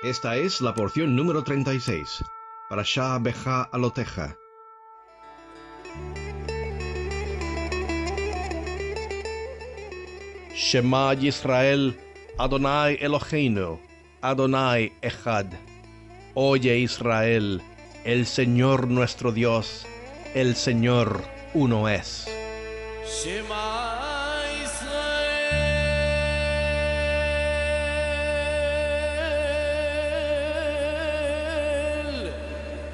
Esta es la porción número 36, Parashá Becha Aloteja. Shema Yisrael, Adonai Eloheinu, Adonai Echad. Oye Israel, el Señor nuestro Dios, el Señor uno es. Shema Israel,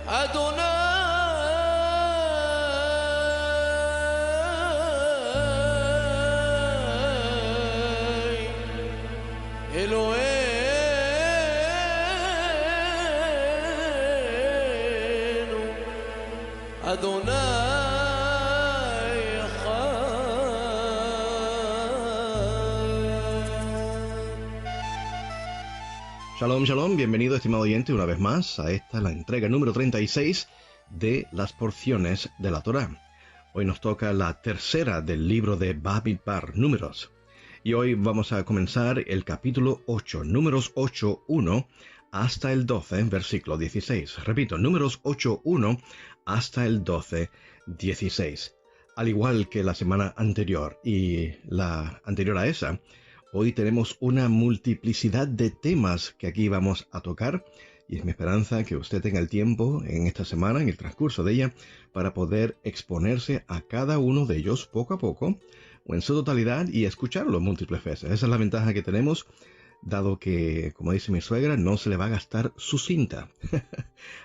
Adonai Eloheinu, Adonai Echad. Shalom, shalom, bienvenido estimado oyente una vez más a esta, la entrega número 36 de las porciones de la Torá. Hoy nos toca la tercera del libro de Bamidbar, Números. Y hoy vamos a comenzar el capítulo 8, Números 8:1 hasta el 12, versículo 16. Repito, Números 8:1 hasta el 12:16. Al igual que la semana anterior y la anterior a esa, hoy tenemos una multiplicidad de temas que aquí vamos a tocar, y es mi esperanza que usted tenga el tiempo en esta semana, en el transcurso de ella, para poder exponerse a cada uno de ellos poco a poco, o en su totalidad, y escucharlo múltiples veces. Esa es la ventaja que tenemos, dado que, como dice mi suegra, no se le va a gastar su cinta.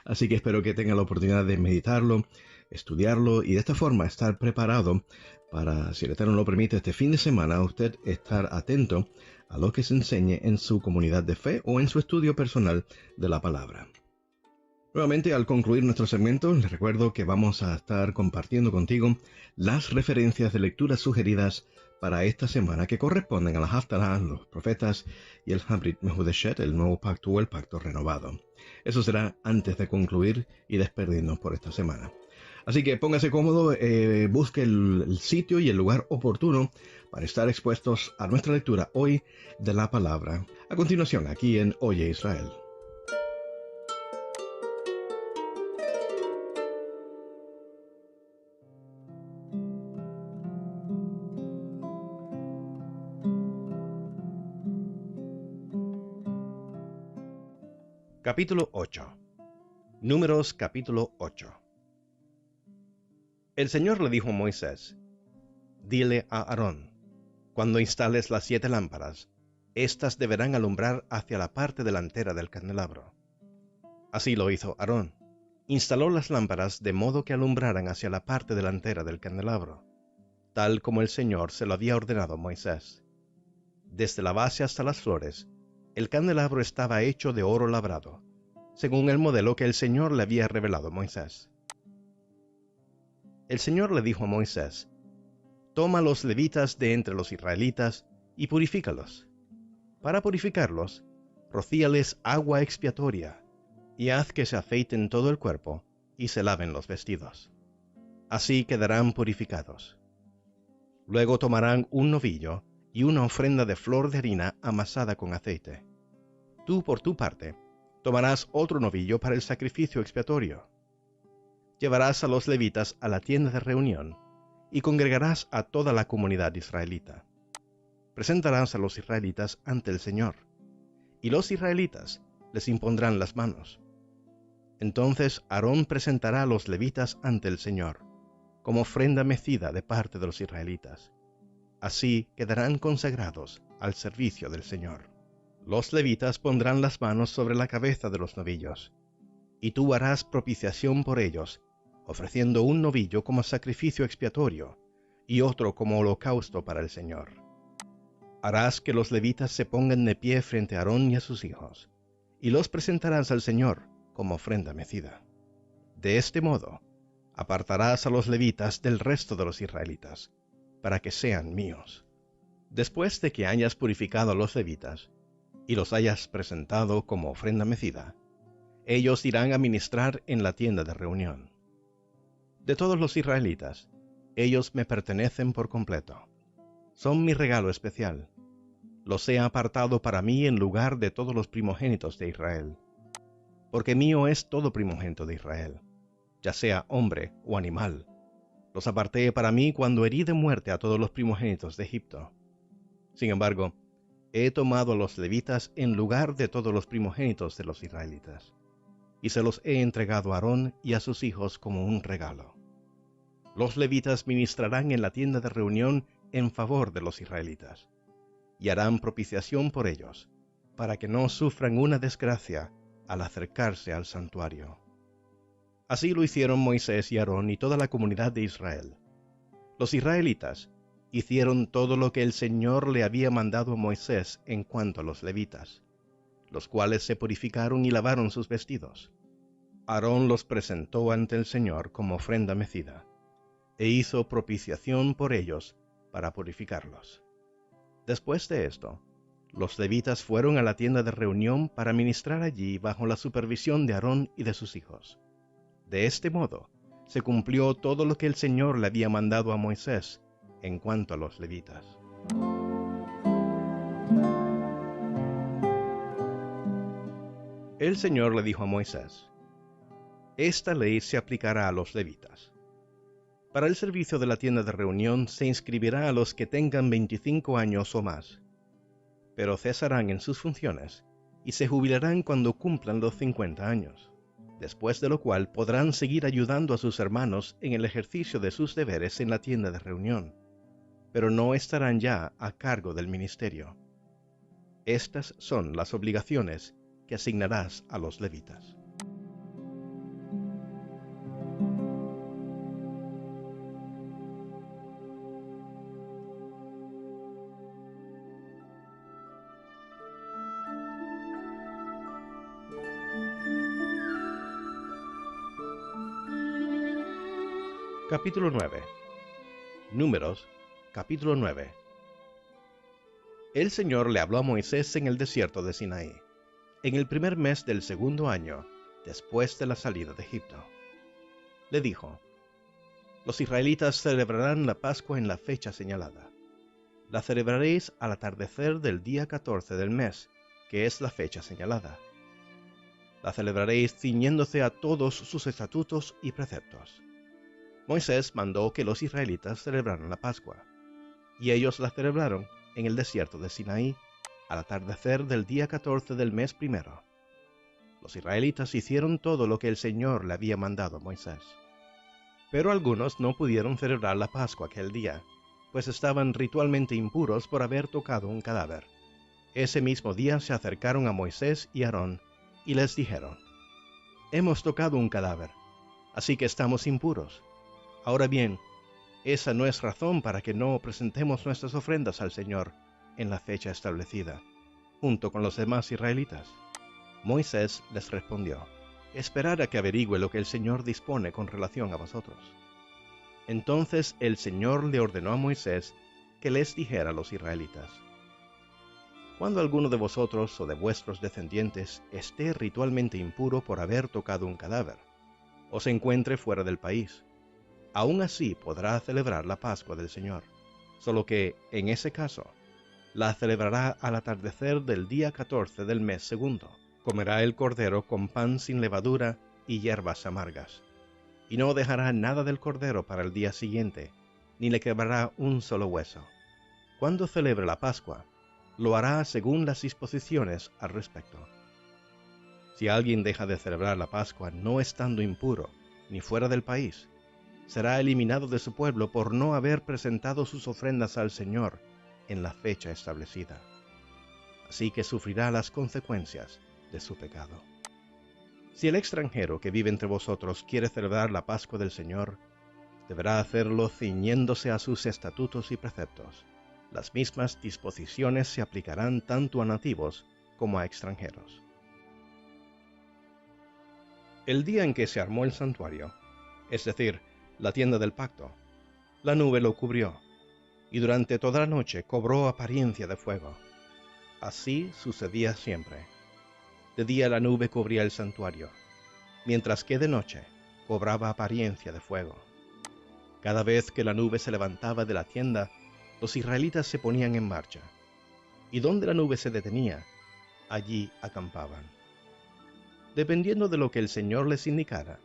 Así que espero que tenga la oportunidad de meditarlo, estudiarlo, y de esta forma estar preparado para, si el Eterno lo permite, este fin de semana usted estar atento a lo que se enseñe en su comunidad de fe o en su estudio personal de la palabra. Nuevamente, al concluir nuestro segmento, les recuerdo que vamos a estar compartiendo contigo las referencias de lecturas sugeridas para esta semana que corresponden a la Haftarah, los profetas y el Habrit Mehudeshet, el nuevo pacto o el pacto renovado. Eso será antes de concluir y despedirnos por esta semana. Así que póngase cómodo, busque el sitio y el lugar oportuno para estar expuestos a nuestra lectura hoy de la palabra. A continuación, aquí en Oye Israel. Capítulo 8. Números capítulo 8. El Señor le dijo a Moisés: Dile a Aarón, cuando instales las 7 lámparas, éstas deberán alumbrar hacia la parte delantera del candelabro. Así lo hizo Aarón. Instaló las lámparas de modo que alumbraran hacia la parte delantera del candelabro, tal como el Señor se lo había ordenado a Moisés. Desde la base hasta las flores, el candelabro estaba hecho de oro labrado, según el modelo que el Señor le había revelado a Moisés. El Señor le dijo a Moisés: Toma los levitas de entre los israelitas y purifícalos. Para purificarlos, rocíales agua expiatoria, y haz que se afeiten todo el cuerpo y se laven los vestidos. Así quedarán purificados. Luego tomarán un novillo y una ofrenda de flor de harina amasada con aceite. Tú, por tu parte, tomarás otro novillo para el sacrificio expiatorio. Llevarás a los levitas a la tienda de reunión y congregarás a toda la comunidad israelita. Presentarás a los israelitas ante el Señor, y los israelitas les impondrán las manos. Entonces Aarón presentará a los levitas ante el Señor, como ofrenda mecida de parte de los israelitas. Así quedarán consagrados al servicio del Señor. Los levitas pondrán las manos sobre la cabeza de los novillos, y tú harás propiciación por ellos, ofreciendo un novillo como sacrificio expiatorio y otro como holocausto para el Señor. Harás que los levitas se pongan de pie frente a Aarón y a sus hijos, y los presentarás al Señor como ofrenda mecida. De este modo, apartarás a los levitas del resto de los israelitas, para que sean míos. Después de que hayas purificado a los levitas, y los hayas presentado como ofrenda mecida, ellos irán a ministrar en la tienda de reunión. De todos los israelitas, ellos me pertenecen por completo. Son mi regalo especial. los he apartado para mí en lugar de todos los primogénitos de Israel. Porque mío es todo primogénito de Israel, ya sea hombre o animal. Los aparté para mí cuando herí de muerte a todos los primogénitos de Egipto. Sin embargo, he tomado a los levitas en lugar de todos los primogénitos de los israelitas, y se los he entregado a Aarón y a sus hijos como un regalo. Los levitas ministrarán en la tienda de reunión en favor de los israelitas, y harán propiciación por ellos, para que no sufran una desgracia al acercarse al santuario. Así lo hicieron Moisés y Aarón y toda la comunidad de Israel. Los israelitas hicieron todo lo que el Señor le había mandado a Moisés en cuanto a los levitas, los cuales se purificaron y lavaron sus vestidos. Aarón los presentó ante el Señor como ofrenda mecida, e hizo propiciación por ellos para purificarlos. Después de esto, los levitas fueron a la tienda de reunión para ministrar allí bajo la supervisión de Aarón y de sus hijos. De este modo, se cumplió todo lo que el Señor le había mandado a Moisés en cuanto a los levitas. El Señor le dijo a Moisés: Esta ley se aplicará a los levitas. Para el servicio de la tienda de reunión se inscribirá a los que tengan 25 años o más, pero cesarán en sus funciones y se jubilarán cuando cumplan los 50 años, después de lo cual podrán seguir ayudando a sus hermanos en el ejercicio de sus deberes en la tienda de reunión, pero no estarán ya a cargo del ministerio. Estas son las obligaciones que asignarás a los levitas. Capítulo 9. Números, capítulo 9. El Señor le habló a Moisés en el desierto de Sinaí, en el primer mes del segundo año, después de la salida de Egipto. Le dijo: Los israelitas celebrarán la Pascua en la fecha señalada. La celebraréis al atardecer del día 14 del mes, que es la fecha señalada. La celebraréis ciñéndose a todos sus estatutos y preceptos. Moisés mandó que los israelitas celebraran la Pascua, y ellos la celebraron en el desierto de Sinaí, al atardecer del día 14 del mes primero. Los israelitas hicieron todo lo que el Señor le había mandado a Moisés. Pero algunos no pudieron celebrar la Pascua aquel día, pues estaban ritualmente impuros por haber tocado un cadáver. Ese mismo día se acercaron a Moisés y Aarón, y les dijeron: Hemos tocado un cadáver, así que estamos impuros. Ahora bien, esa no es razón para que no presentemos nuestras ofrendas al Señor en la fecha establecida, junto con los demás israelitas. Moisés les respondió: Esperad a que averigüe lo que el Señor dispone con relación a vosotros. Entonces el Señor le ordenó a Moisés que les dijera a los israelitas: Cuando alguno de vosotros o de vuestros descendientes esté ritualmente impuro por haber tocado un cadáver, o se encuentre fuera del país, aún así podrá celebrar la Pascua del Señor, solo que, en ese caso, la celebrará al atardecer del día 14 del mes segundo. Comerá el cordero con pan sin levadura y hierbas amargas, y no dejará nada del cordero para el día siguiente, ni le quebrará un solo hueso. Cuando celebre la Pascua, lo hará según las disposiciones al respecto. Si alguien deja de celebrar la Pascua no estando impuro, ni fuera del país, será eliminado de su pueblo por no haber presentado sus ofrendas al Señor en la fecha establecida. Así que sufrirá las consecuencias de su pecado. Si el extranjero que vive entre vosotros quiere celebrar la Pascua del Señor, deberá hacerlo ciñéndose a sus estatutos y preceptos. Las mismas disposiciones se aplicarán tanto a nativos como a extranjeros. El día en que se armó el santuario, es decir, la tienda del pacto, la nube lo cubrió, y durante toda la noche cobró apariencia de fuego. Así sucedía siempre. De día la nube cubría el santuario, mientras que de noche cobraba apariencia de fuego. Cada vez que la nube se levantaba de la tienda, los israelitas se ponían en marcha. y donde la nube se detenía, allí acampaban. Dependiendo de lo que el Señor les indicara,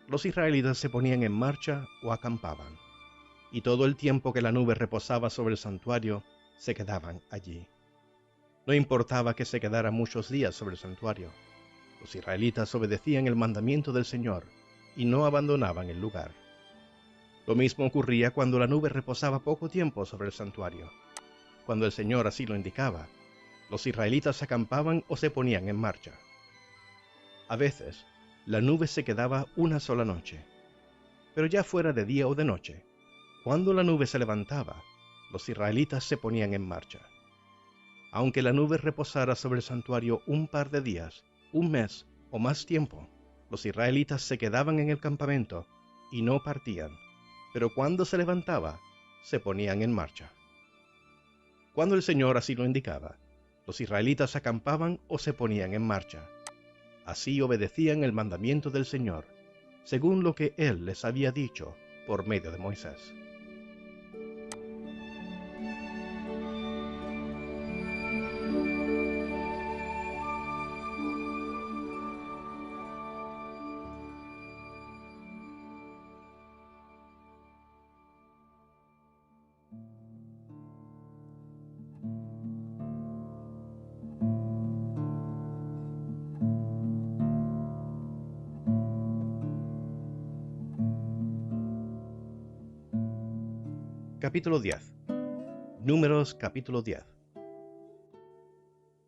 los israelitas se ponían en marcha o acampaban, y todo el tiempo que la nube reposaba sobre el santuario, se quedaban allí. No importaba que se quedara muchos días sobre el santuario, los israelitas obedecían el mandamiento del Señor y no abandonaban el lugar. Lo mismo ocurría cuando la nube reposaba poco tiempo sobre el santuario. Cuando el Señor así lo indicaba, los israelitas acampaban o se ponían en marcha. A veces, la nube se quedaba una sola noche, pero ya fuera de día o de noche, cuando la nube se levantaba, los israelitas se ponían en marcha. Aunque la nube reposara sobre el santuario un par de días, un mes o más tiempo, los israelitas se quedaban en el campamento y no partían, pero cuando se levantaba, se ponían en marcha. Cuando el Señor así lo indicaba, los israelitas acampaban o se ponían en marcha. Así obedecían el mandamiento del Señor, según lo que Él les había dicho por medio de Moisés. Capítulo 10. Números capítulo 10.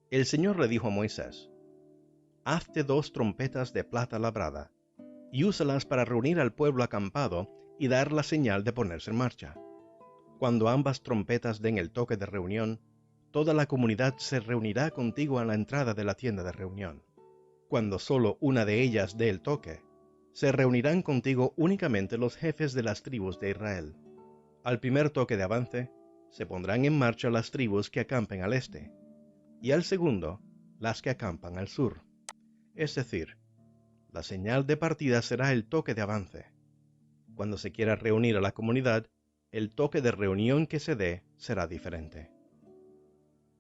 El Señor le dijo a Moisés: Hazte 2 trompetas de plata labrada, y úsalas para reunir al pueblo acampado y dar la señal de ponerse en marcha. Cuando ambas trompetas den el toque de reunión, toda la comunidad se reunirá contigo a la entrada de la tienda de reunión. Cuando solo una de ellas dé el toque, se reunirán contigo únicamente los jefes de las tribus de Israel. Al primer toque de avance, se pondrán en marcha las tribus que acampen al este, y al segundo, las que acampan al sur. Es decir, la señal de partida será el toque de avance. Cuando se quiera reunir a la comunidad, el toque de reunión que se dé será diferente.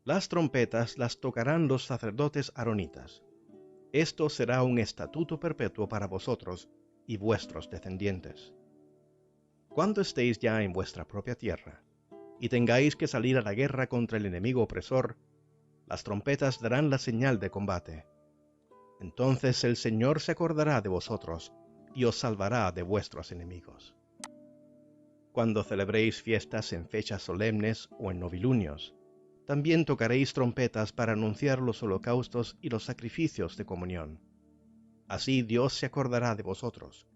Las trompetas las tocarán los sacerdotes aaronitas. Esto será un estatuto perpetuo para vosotros y vuestros descendientes. Cuando estéis ya en vuestra propia tierra, y tengáis que salir a la guerra contra el enemigo opresor, las trompetas darán la señal de combate. Entonces el Señor se acordará de vosotros, y os salvará de vuestros enemigos. Cuando celebréis fiestas en fechas solemnes o en novilunios, también tocaréis trompetas para anunciar los holocaustos y los sacrificios de comunión. Así Dios se acordará de vosotros.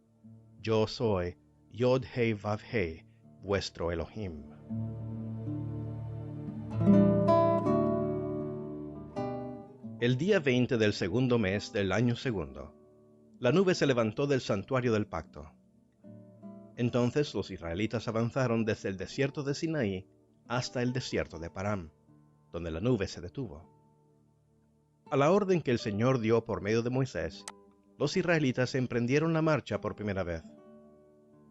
Yo soy Yod-Heh-Vav-Heh, vuestro Elohim. El día 20 del segundo mes del año segundo, la nube se levantó del santuario del pacto. Entonces los israelitas avanzaron desde el desierto de Sinaí hasta el desierto de Param, donde la nube se detuvo. A la orden que el Señor dio por medio de Moisés, los israelitas emprendieron la marcha por primera vez.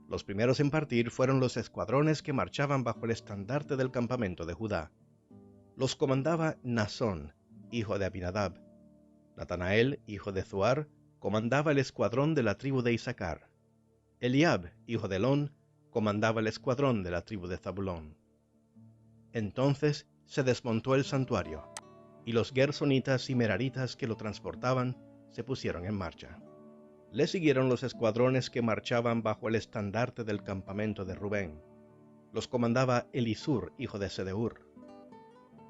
Los primeros en partir fueron los escuadrones que marchaban bajo el estandarte del campamento de Judá. Los comandaba Naasón, hijo de Abinadab. Natanael, hijo de Zuar, comandaba el escuadrón de la tribu de Isaacar. Eliab, hijo de Elón, comandaba el escuadrón de la tribu de Zabulón. Entonces se desmontó el santuario, y los gersonitas y meraritas que lo transportaban se pusieron en marcha. Le siguieron los escuadrones que marchaban bajo el estandarte del campamento de Rubén. Los comandaba Elisur, hijo de Sedeur.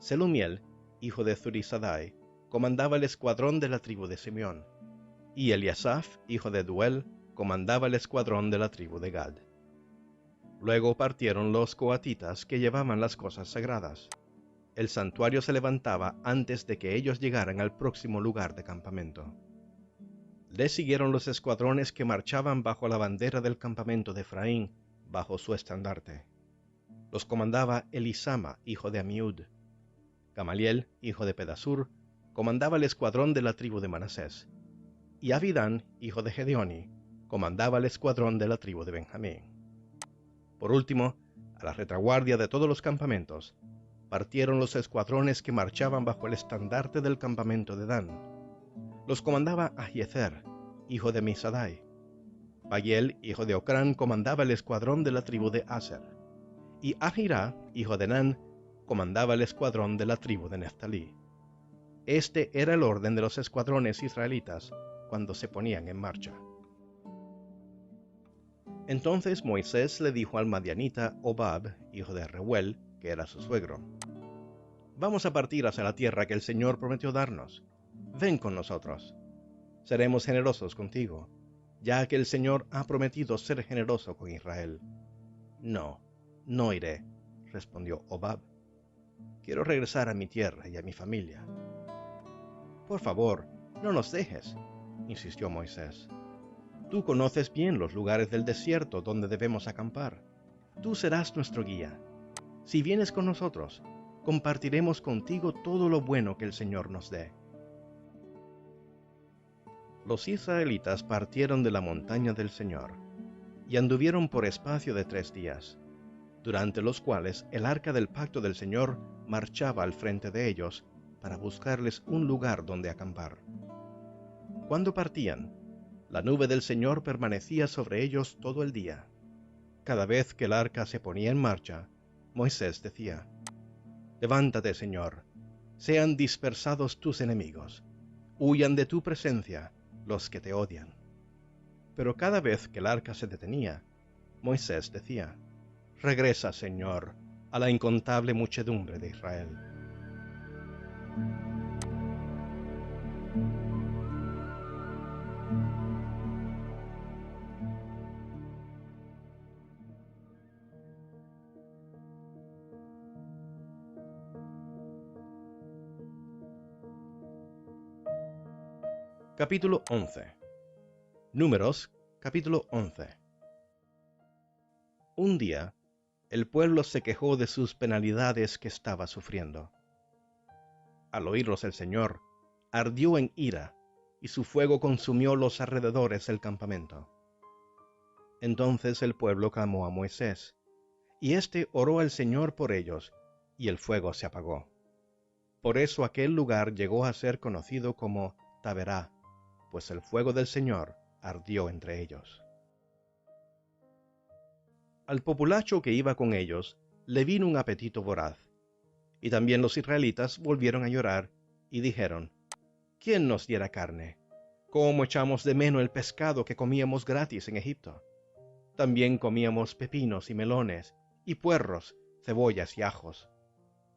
Selumiel, hijo de Zurisadai, comandaba el escuadrón de la tribu de Simeón. Y Eliasaf, hijo de Duel, comandaba el escuadrón de la tribu de Gad. Luego partieron los coatitas que llevaban las cosas sagradas. El santuario se levantaba antes de que ellos llegaran al próximo lugar de campamento. Le siguieron los escuadrones que marchaban bajo la bandera del campamento de Efraín, bajo su estandarte. Los comandaba Elisama, hijo de Amiud. Gamaliel, hijo de Pedasur, comandaba el escuadrón de la tribu de Manasés. Y Abidán, hijo de Gedeoni, comandaba el escuadrón de la tribu de Benjamín. Por último, a la retaguardia de todos los campamentos, partieron los escuadrones que marchaban bajo el estandarte del campamento de Dan. Los comandaba Ahiezer, hijo de Misadai. Pagiel, hijo de Ocrán, comandaba el escuadrón de la tribu de Aser. Y Ahirá, hijo de Nan, comandaba el escuadrón de la tribu de Neftalí. Este era el orden de los escuadrones israelitas cuando se ponían en marcha. Entonces Moisés le dijo al madianita Hobab, hijo de Reuel, que era su suegro: «Vamos a partir hacia la tierra que el Señor prometió darnos. Ven con nosotros. Seremos generosos contigo, ya que el Señor ha prometido ser generoso con Israel». «No, no iré», respondió Hobab. «Quiero regresar a mi tierra y a mi familia». «Por favor, no nos dejes», insistió Moisés. «Tú conoces bien los lugares del desierto donde debemos acampar. Tú serás nuestro guía. Si vienes con nosotros, compartiremos contigo todo lo bueno que el Señor nos dé». Los israelitas partieron de la montaña del Señor y anduvieron por espacio de 3 días, durante los cuales el arca del pacto del Señor marchaba al frente de ellos para buscarles un lugar donde acampar. Cuando partían, la nube del Señor permanecía sobre ellos todo el día. Cada vez que el arca se ponía en marcha, Moisés decía: «Levántate, Señor, sean dispersados tus enemigos, huyan de tu presencia los que te odian». Pero cada vez que el arca se detenía, Moisés decía: «Regresa, Señor, a la incontable muchedumbre de Israel». Capítulo 11. Números, capítulo 11. Un día, el pueblo se quejó de sus penalidades que estaba sufriendo. Al oírlos el Señor ardió en ira, y su fuego consumió los alrededores del campamento. Entonces el pueblo clamó a Moisés, y éste oró al Señor por ellos, y el fuego se apagó. Por eso aquel lugar llegó a ser conocido como Taberá, pues el fuego del Señor ardió entre ellos. Al populacho que iba con ellos le vino un apetito voraz, y también los israelitas volvieron a llorar y dijeron: «¿Quién nos diera carne? ¿Cómo echamos de menos el pescado que comíamos gratis en Egipto? También comíamos pepinos y melones, y puerros, cebollas y ajos.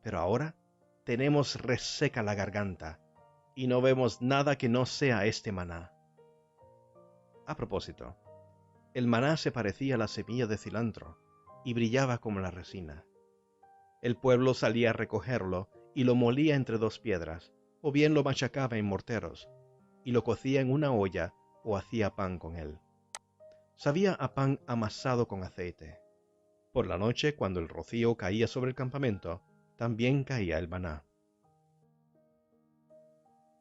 Pero ahora tenemos reseca la garganta, y no vemos nada que no sea este maná». A propósito, el maná se parecía a la semilla de cilantro, y brillaba como la resina. El pueblo salía a recogerlo, y lo molía entre 2 piedras, o bien lo machacaba en morteros, y lo cocía en una olla, o hacía pan con él. Sabía a pan amasado con aceite. Por la noche, cuando el rocío caía sobre el campamento, también caía el maná.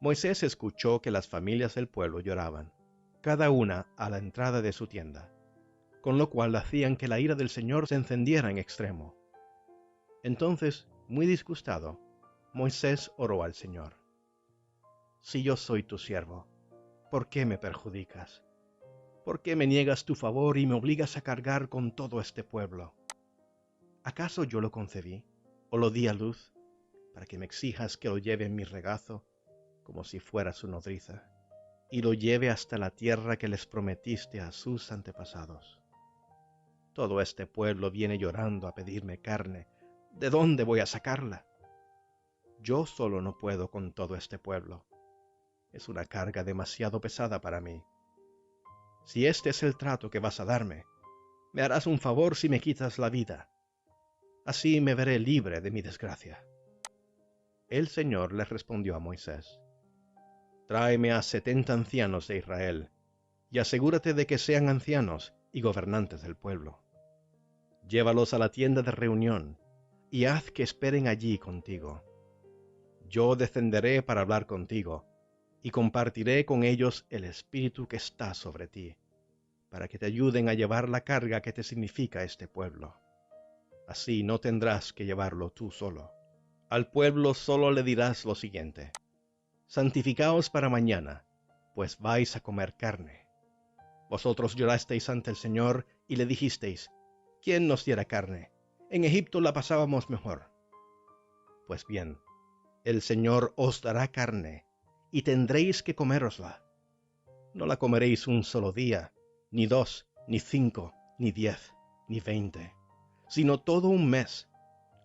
Moisés escuchó que las familias del pueblo lloraban, cada una a la entrada de su tienda, con lo cual hacían que la ira del Señor se encendiera en extremo. Entonces, muy disgustado, Moisés oró al Señor: «Si yo soy tu siervo, ¿por qué me perjudicas? ¿Por qué me niegas tu favor y me obligas a cargar con todo este pueblo? ¿Acaso yo lo concebí o lo di a luz para que me exijas que lo lleve en mi regazo como si fuera su nodriza, y lo lleve hasta la tierra que les prometiste a sus antepasados? Todo este pueblo viene llorando a pedirme carne. ¿De dónde voy a sacarla? Yo solo no puedo con todo este pueblo. Es una carga demasiado pesada para mí. Si este es el trato que vas a darme, me harás un favor si me quitas la vida. Así me veré libre de mi desgracia». El Señor le respondió a Moisés: «Tráeme a 70 ancianos de Israel, y asegúrate de que sean ancianos y gobernantes del pueblo. Llévalos a la tienda de reunión, y haz que esperen allí contigo. Yo descenderé para hablar contigo, y compartiré con ellos el espíritu que está sobre ti, para que te ayuden a llevar la carga que te significa este pueblo. Así no tendrás que llevarlo tú solo. Al pueblo solo le dirás lo siguiente: santificaos para mañana, pues vais a comer carne. Vosotros llorasteis ante el Señor y le dijisteis: ¿quién nos diera carne? En Egipto la pasábamos mejor. Pues bien, el Señor os dará carne, y tendréis que comérosla. No la comeréis un solo día, ni 2, ni 5, ni 10, ni 20, sino todo un mes,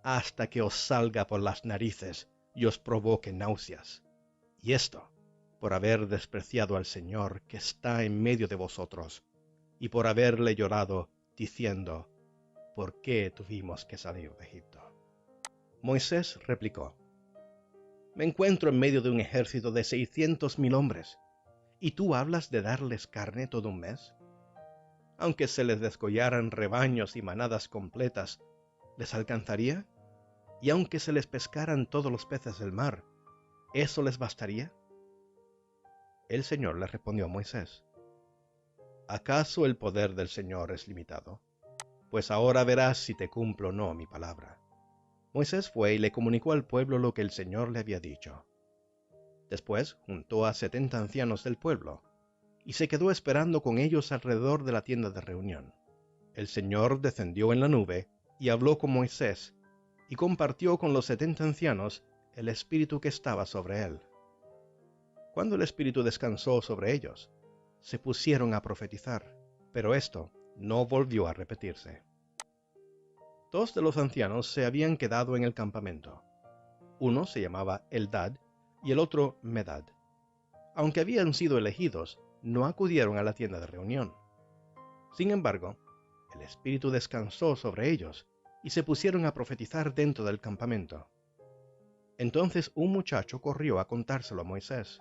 hasta que os salga por las narices y os provoque náuseas. Y esto por haber despreciado al Señor que está en medio de vosotros, y por haberle llorado, diciendo: ¿por qué tuvimos que salir de Egipto? Moisés replicó: me encuentro en medio de un ejército de 600,000 hombres, ¿y tú hablas de darles carne todo un mes? Aunque se les descollaran rebaños y manadas completas, ¿les alcanzaría? Y aunque se les pescaran todos los peces del mar, ¿eso les bastaría? El Señor le respondió a Moisés: ¿acaso el poder del Señor es limitado? Pues ahora verás si te cumplo o no mi palabra. Moisés fue y le comunicó al pueblo lo que el Señor le había dicho. Después juntó a 70 ancianos del pueblo, y se quedó esperando con ellos alrededor de la tienda de reunión. El Señor descendió en la nube y habló con Moisés, y compartió con los 70 ancianos el espíritu que estaba sobre él. Cuando el espíritu descansó sobre ellos, se pusieron a profetizar, pero esto no volvió a repetirse. 2 de los ancianos se habían quedado en el campamento. Uno se llamaba Eldad y el otro Medad. Aunque habían sido elegidos, no acudieron a la tienda de reunión. Sin embargo, el espíritu descansó sobre ellos y se pusieron a profetizar dentro del campamento. Entonces un muchacho corrió a contárselo a Moisés: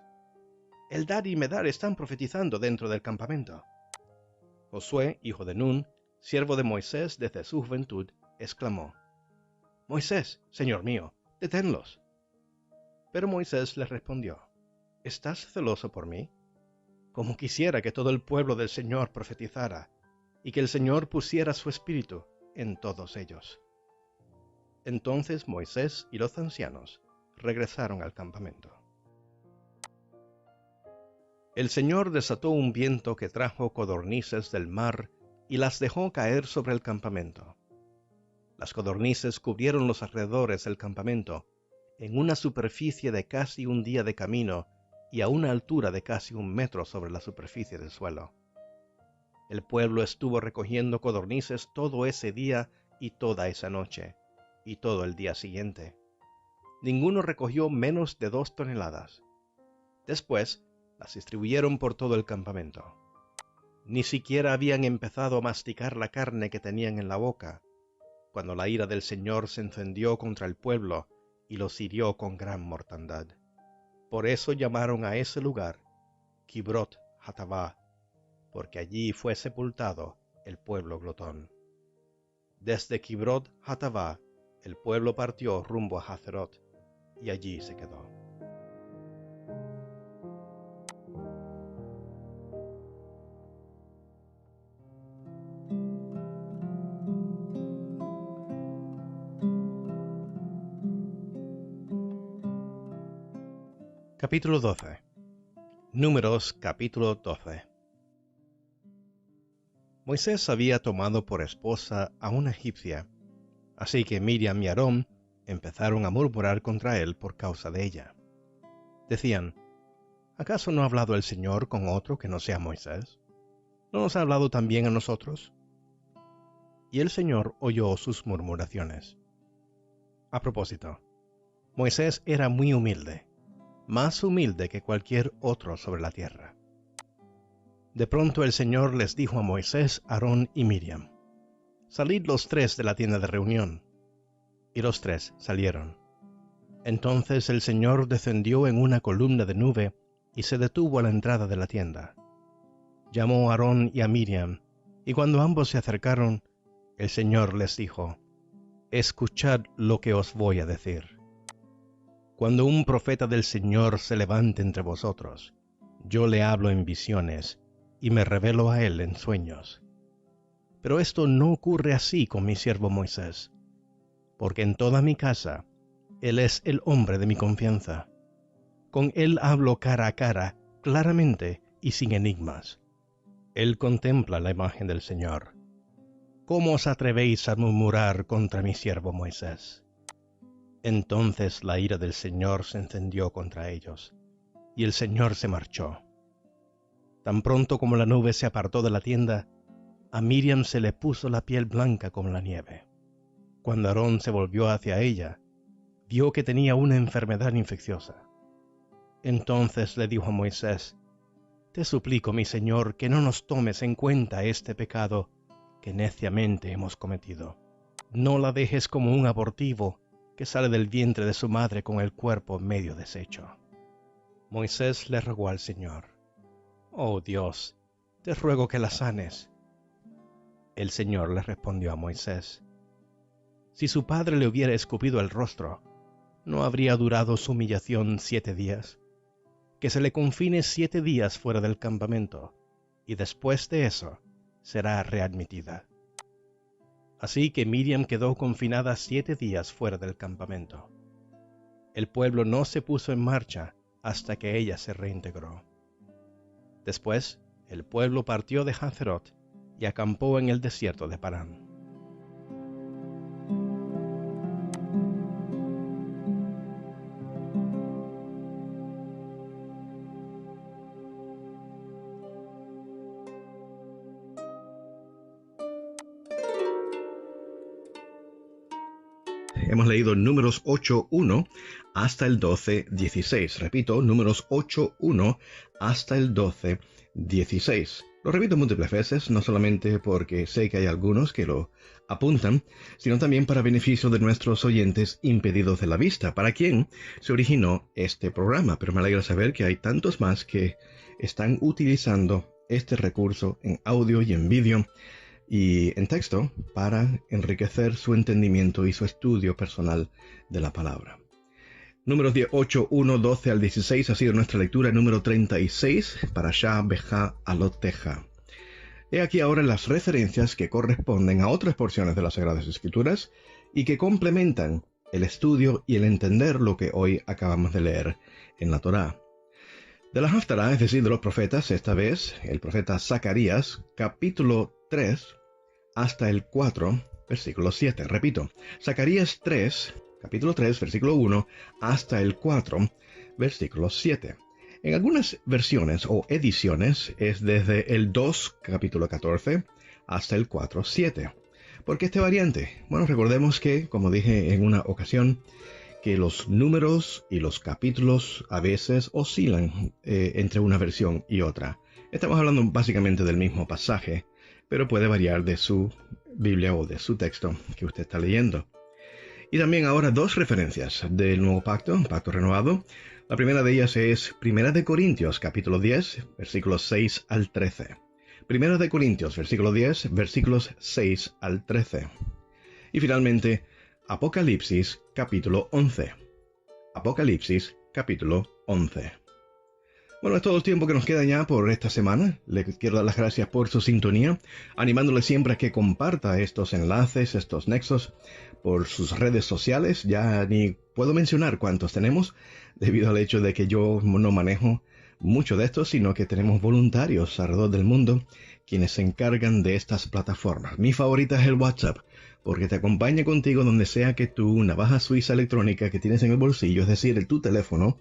Eldad y Medad están profetizando dentro del campamento. Josué, hijo de Nun, siervo de Moisés desde su juventud, exclamó: Moisés, señor mío, deténlos. Pero Moisés le respondió: ¿estás celoso por mí? Como quisiera que todo el pueblo del Señor profetizara, y que el Señor pusiera su espíritu en todos ellos. Entonces Moisés y los ancianos regresaron al campamento. El Señor desató un viento que trajo codornices del mar y las dejó caer sobre el campamento. Las codornices cubrieron los alrededores del campamento en una superficie de casi un día de camino y a una altura de casi 1 metro sobre la superficie del suelo. El pueblo estuvo recogiendo codornices todo ese día y toda esa noche, y todo el día siguiente. Ninguno recogió menos de 2 toneladas. Después las distribuyeron por todo el campamento. Ni siquiera habían empezado a masticar la carne que tenían en la boca, cuando la ira del Señor se encendió contra el pueblo y los hirió con gran mortandad. Por eso llamaron a ese lugar Kibrot Hatavá, porque allí fue sepultado el pueblo glotón. Desde Kibrot Hatavá, el pueblo partió rumbo a Hazerot, y allí se quedó. Capítulo 12. Números capítulo 12. Moisés había tomado por esposa a una egipcia, así que Miriam y Aarón empezaron a murmurar contra él por causa de ella. Decían: ¿acaso no ha hablado el Señor con otro que no sea Moisés? ¿No nos ha hablado también a nosotros? Y el Señor oyó sus murmuraciones. A propósito, Moisés era muy humilde, más humilde que cualquier otro sobre la tierra. De pronto el Señor les dijo a Moisés, Aarón y Miriam: salid los 3 de la tienda de reunión. Y los 3 salieron. Entonces el Señor descendió en una columna de nube y se detuvo a la entrada de la tienda. Llamó a Aarón y a Miriam, y cuando ambos se acercaron, el Señor les dijo: escuchad lo que os voy a decir. Cuando un profeta del Señor se levante entre vosotros, yo le hablo en visiones y me revelo a él en sueños. Pero esto no ocurre así con mi siervo Moisés, porque en toda mi casa Él es el hombre de mi confianza. Con él hablo cara a cara, claramente y sin enigmas. Él contempla la imagen del Señor. ¿Cómo os atrevéis a murmurar contra mi siervo Moisés? Entonces la ira del Señor se encendió contra ellos, y el Señor se marchó. Tan pronto como la nube se apartó de la tienda, a Miriam se le puso la piel blanca como la nieve. Cuando Aarón se volvió hacia ella, vio que tenía una enfermedad infecciosa. Entonces le dijo a Moisés: Te suplico, mi señor, que no nos tomes en cuenta este pecado que neciamente hemos cometido. No la dejes como un abortivo que sale del vientre de su madre con el cuerpo medio deshecho. Moisés le rogó al Señor: Oh Dios, te ruego que la sanes. El Señor le respondió a Moisés: Si su padre le hubiera escupido el rostro, ¿no habría durado su humillación 7 días? Que se le confine 7 días fuera del campamento, y después de eso será readmitida. Así que Miriam quedó confinada 7 días fuera del campamento. El pueblo no se puso en marcha hasta que ella se reintegró. Después, el pueblo partió de Hazerot y acampó en el desierto de Parán. Hemos leído Números 8:1 hasta el 12:16. Repito, Números 8:1 hasta el 12:16. Lo repito múltiples veces, no solamente porque sé que hay algunos que lo apuntan, sino también para beneficio de nuestros oyentes impedidos de la vista, para quien se originó este programa. Pero me alegra saber que hay tantos más que están utilizando este recurso en audio y en vídeo y en texto para enriquecer su entendimiento y su estudio personal de la palabra. Números 8, 1, 12 al 16 ha sido nuestra lectura número 36, Parashá Behá Aloteja. He aquí ahora las referencias que corresponden a otras porciones de las Sagradas Escrituras y que complementan el estudio y el entender lo que hoy acabamos de leer en la Torá. De la Haftará, es decir, de los profetas, esta vez el profeta Zacarías, capítulo 3 hasta el 4, versículo 7. Repito, Zacarías 3, capítulo 3, versículo 1 hasta el 4, versículo 7. En algunas versiones o ediciones es desde el 2, capítulo 14, hasta el 4, 7. ¿Por qué esta variante? Bueno, recordemos que, como dije en una ocasión, que los números y los capítulos a veces oscilan entre una versión y otra. Estamos hablando básicamente del mismo pasaje, pero puede variar de su Biblia o de su texto que usted está leyendo. Y también ahora 2 referencias del Nuevo Pacto, Pacto Renovado. La primera de ellas es 1 Corintios, capítulo 10, versículos 6 al 13. 1 Corintios, versículo 10, versículos 6 al 13. Y finalmente, Apocalipsis, capítulo 11. Apocalipsis, capítulo 11. Bueno, es todo el tiempo que nos queda ya por esta semana. Le quiero dar las gracias por su sintonía, animándole siempre a que comparta estos enlaces, estos nexos, por sus redes sociales. Ya ni puedo mencionar cuántos tenemos, debido al hecho de que yo no manejo mucho de esto, sino que tenemos voluntarios alrededor del mundo quienes se encargan de estas plataformas. Mi favorita es el WhatsApp, porque te acompaña contigo donde sea que tu navaja suiza electrónica que tienes en el bolsillo, es decir, tu teléfono,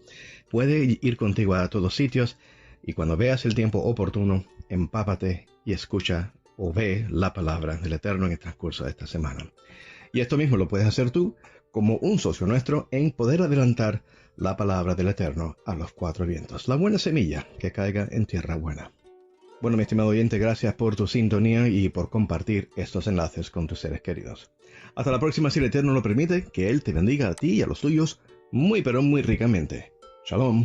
puede ir contigo a todos sitios, y cuando veas el tiempo oportuno, empápate y escucha o ve la palabra del Eterno en el transcurso de esta semana. Y esto mismo lo puedes hacer tú como un socio nuestro en poder adelantar la palabra del Eterno a los 4 vientos, la buena semilla que caiga en tierra buena. Bueno, mi estimado oyente, gracias por tu sintonía y por compartir estos enlaces con tus seres queridos. Hasta la próxima, si el Eterno lo permite, que Él te bendiga a ti y a los tuyos muy pero muy ricamente. Shalom.